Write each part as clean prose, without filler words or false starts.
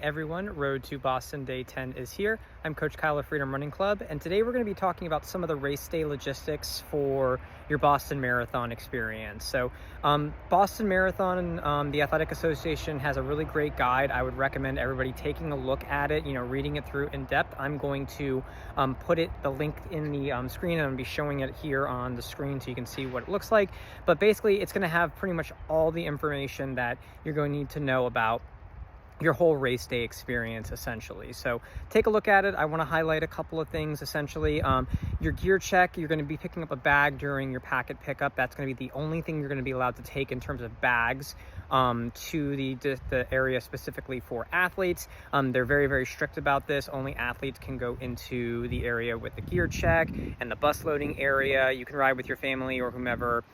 Everyone, Road to Boston Day 10 is here. I'm Coach Kyle of Freedom Running Club, and today we're going to be talking about some of the race day logistics for your Boston Marathon experience. So Boston Marathon, the Athletic Association has a really great guide. I would recommend everybody taking a look at it, reading it through in depth. I'm going to put the link in the screen, and I'm going to be showing it here on the screen so you can see what it looks like. But basically, it's going to have pretty much all the information that you're going to need to know about your whole race day experience, essentially. So take a look at it. I want to highlight a couple of things. Essentially, your gear check, you're going to be picking up a bag during your packet pickup. That's going to be the only thing you're going to be allowed to take in terms of bags to the area specifically for athletes. They're very, very strict about this. Only athletes can go into the area with the gear check and the bus loading area. You can ride with your family or whomever,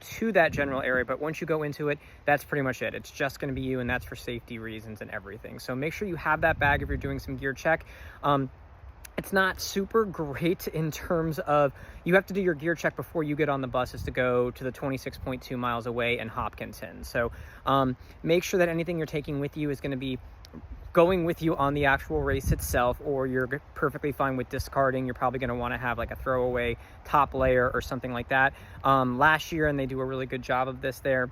to that general area, but once you go into it, that's pretty much it. It's just going to be you, and that's for safety reasons and everything. So make sure you have that bag if you're doing some gear check. It's not super great in terms of you have to do your gear check before you get on the buses to go to the 26.2 miles away in Hopkinton. So make sure that anything you're taking with you is going to be going with you on the actual race itself, or you're perfectly fine with discarding. You're probably going to want to have like a throwaway top layer or something like that. Last year, and they do a really good job of this there,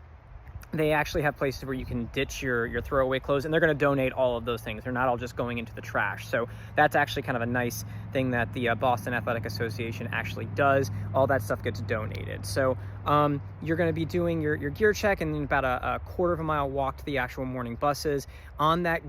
they actually have places where you can ditch your throwaway clothes, and they're going to donate all of those things. They're not all just going into the trash. So that's actually kind of a nice thing that the Boston Athletic Association actually does. All that stuff gets donated. So you're going to be doing your gear check, and then about a quarter of a mile walk to the actual morning buses. On that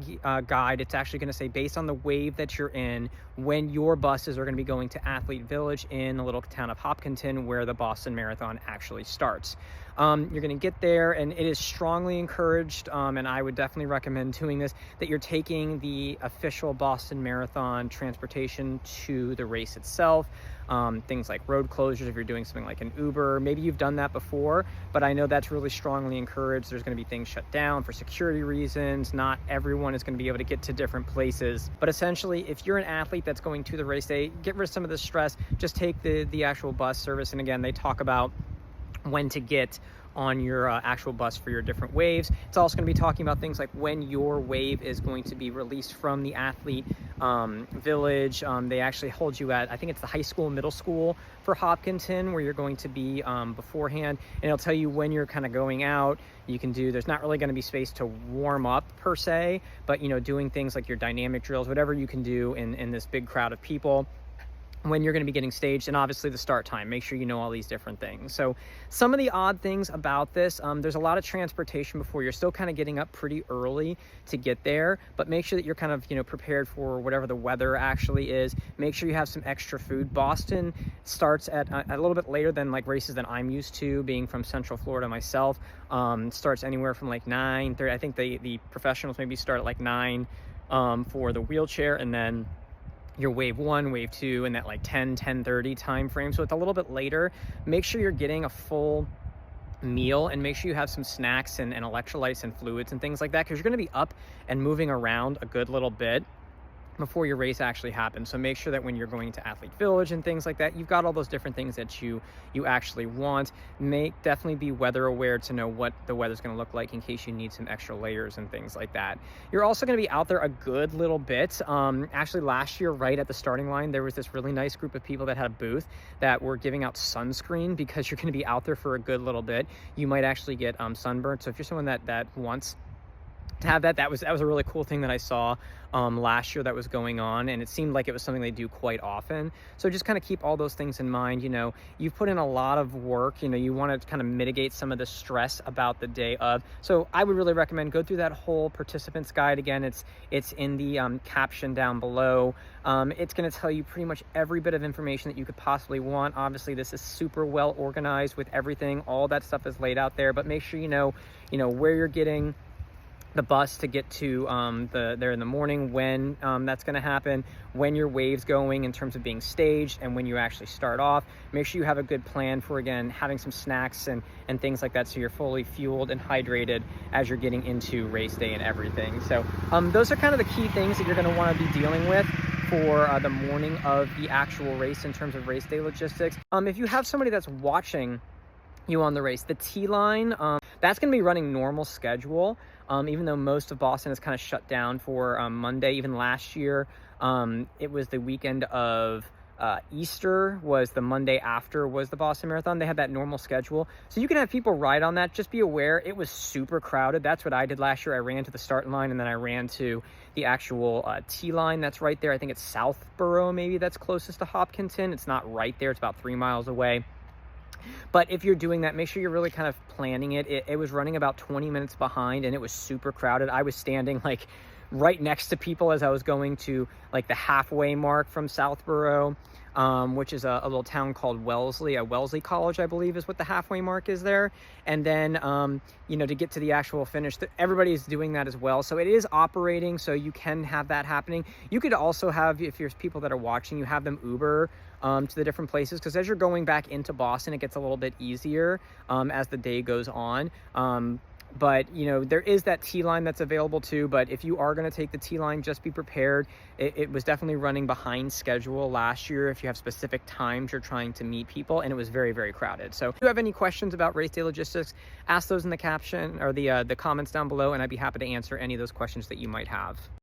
guide, it's actually going to say, based on the wave that you're in, when your buses are going to be going to Athlete Village in the little town of Hopkinton, where the Boston Marathon actually starts. You're going to get there, and it is strongly encouraged, and I would definitely recommend doing this, that you're taking the official Boston Marathon transportation to the race itself. Things like road closures, if you're doing something like an Uber. Maybe you've done that before, but I know that's really strongly encouraged. There's going to be things shut down for security reasons. Not everyone is going to be able to get to different places. But essentially, if you're an athlete that's going to the race day, get rid of some of the stress. Just take the actual bus service. And again, they talk about when to get on your actual bus for your different waves. It's also going to be talking about things like when your wave is going to be released from the athlete village. They actually hold you at, I think it's the high school, middle school for Hopkinton, where you're going to be beforehand, and it'll tell you when you're kind of going out. You can do, there's not really going to be space to warm up per se, but doing things like your dynamic drills, whatever you can do in this big crowd of people, when you're going to be getting staged, and obviously the start time. Make sure you know all these different things. So some of the odd things about this, there's a lot of transportation before. You're still kind of getting up pretty early to get there, but make sure that you're kind of prepared for whatever the weather actually is. Make sure you have some extra food. Boston starts at a little bit later than like races that I'm used to, being from Central Florida myself. Starts anywhere from like 9:30. I think the professionals maybe start at like 9 for the wheelchair, and then your wave 1, wave 2, and that like 10:30 time frame. So it's a little bit later. Make sure you're getting a full meal, and make sure you have some snacks and electrolytes and fluids and things like that, because you're going to be up and moving around a good little bit before your race actually happens. So make sure that when you're going to Athlete Village and things like that, you've got all those different things that you actually want. Definitely be weather aware to know what the weather's going to look like in case you need some extra layers and things like that. You're also going to be out there a good little bit. Actually, last year, right at the starting line, there was this really nice group of people that had a booth that were giving out sunscreen, because you're going to be out there for a good little bit. You might actually get sunburned. So if you're someone that wants to have that was a really cool thing that I saw last year that was going on, and it seemed like it was something they do quite often. So just kind of keep all those things in mind. You've put in a lot of work. You want to kind of mitigate some of the stress about the day of. So I would really recommend go through that whole participants guide. Again, it's in the caption down below. It's going to tell you pretty much every bit of information that you could possibly want. Obviously, this is super well organized with everything. All that stuff is laid out there, but make sure you know where you're getting the bus to get to there in the morning, when that's going to happen, when your wave's going in terms of being staged, and when you actually start off. Make sure you have a good plan for, again, having some snacks and things like that, so you're fully fueled and hydrated as you're getting into race day and everything. So those are kind of the key things that you're going to want to be dealing with for the morning of the actual race in terms of race day logistics. If you have somebody that's watching you on the race, the T line, that's going to be running normal schedule. Even though most of Boston is kind of shut down for Monday. Even last year, it was the weekend of Easter was the Monday after was the Boston Marathon. They had that normal schedule. So you can have people ride on that. Just be aware, it was super crowded. That's what I did last year. I ran to the start line and then I ran to the actual T line that's right there. I think it's Southborough, maybe that's closest to Hopkinton. It's not right there. It's about 3 miles away. But if you're doing that, make sure you're really kind of planning it. It was running about 20 minutes behind and it was super crowded. I was standing like right next to people as I was going to like the halfway mark from Southborough, which is a little town called Wellesley. Wellesley College, I believe, is what the halfway mark is there. And then, you know, to get to the actual finish, everybody's doing that as well. So it is operating, so you can have that happening. You could also have, if there's people that are watching, you have them Uber to the different places, because as you're going back into Boston, it gets a little bit easier as the day goes on. But, you know, there is that T line that's available too. But if you are going to take the T line, just be prepared. It was definitely running behind schedule last year if you have specific times you're trying to meet people, and it was very, very crowded. So if you have any questions about race day logistics, ask those in the caption or the comments down below, and I'd be happy to answer any of those questions that you might have.